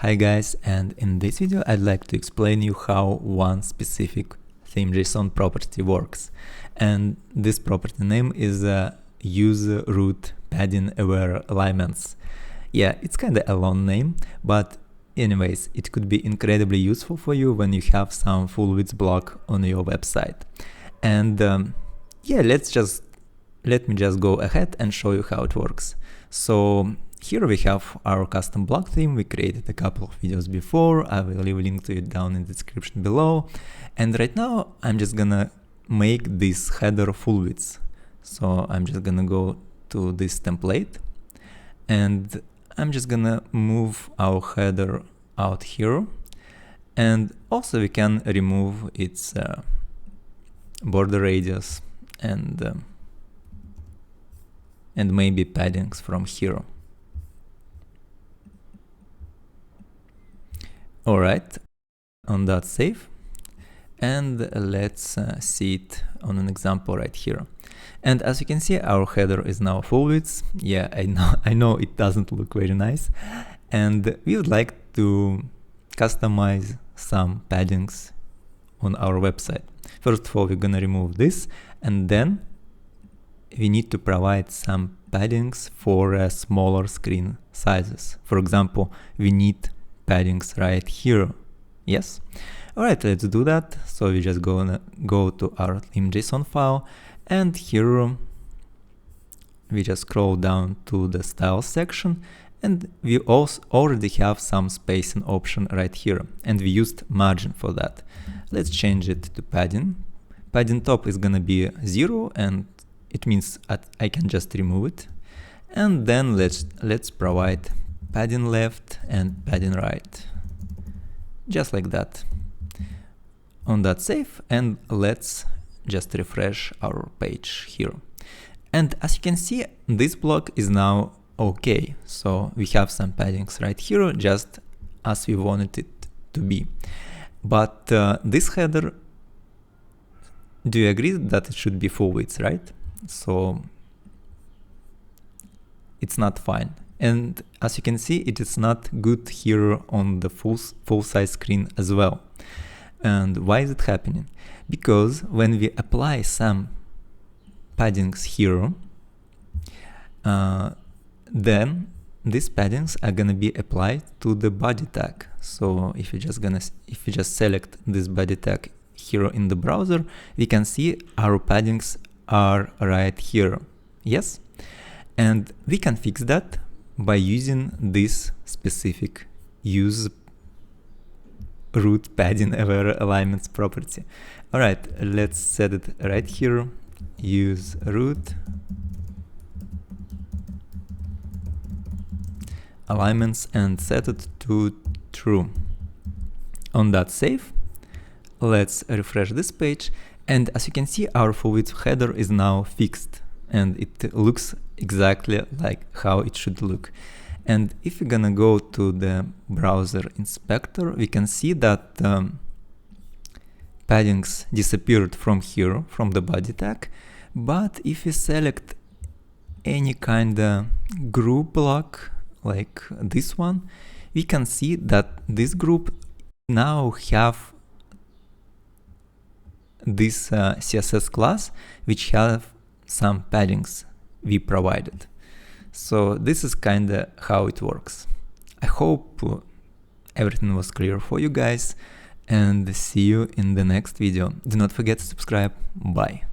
Hi guys, and in this video I'd like to explain you how one specific theme.json property works. And this property name is useRootPaddingAwareAlignments. Yeah, it's kinda a long name, but anyways, it could be incredibly useful for you when you have some full width block on your website. And yeah, let me just go ahead and show you how it works. So here we have our custom block theme. We created a couple of videos before. I will leave a link to it down in the description below. And right now I'm just gonna make this header full width. So I'm just gonna go to this template and I'm just gonna move our header out here. And also we can remove its border radius and maybe paddings from here. Alright, on that save, and let's see it on an example right here. And as you can see, our header is now full width. Yeah, I know it doesn't look very nice, and we would like to customize some paddings on our website. First of all, we're gonna remove this, and then we need to provide some paddings for smaller screen sizes. For example, we need paddings right here. Yes. All right, let's do that. So we just gonna go to our theme.json file, and here we just scroll down to the style section, and we also already have some spacing option right here, and we used margin for that. Let's change it to padding. Padding top is gonna be 0, and it means I can just remove it. And then let's provide padding left and padding right, just like that. On that save, and let's just refresh our page here. And as you can see, this block is now okay. So we have some paddings right here, just as we wanted it to be. But this header, do you agree that it should be full width, right? So it's not fine. And as you can see, it is not good here on the full size screen as well. And why is it happening? Because when we apply some paddings here, then these paddings are gonna be applied to the body tag. So if you just select this body tag here in the browser, we can see our paddings are right here. Yes? And we can fix that by using this specific useRootPaddingAwareAlignments property. All right, let's set it right here. useRootAlignments and set it to true. On that save, let's refresh this page. And as you can see, our full width header is now fixed, and it looks exactly like how it should look. And if we're gonna go to the browser inspector, we can see that paddings disappeared from here, from the body tag. But if we select any kind of group block like this one, we can see that this group now have this CSS class which have some paddings we provided. So this is kinda how it works. I hope everything was clear for you guys, and see you in the next video. Do not forget to subscribe. Bye.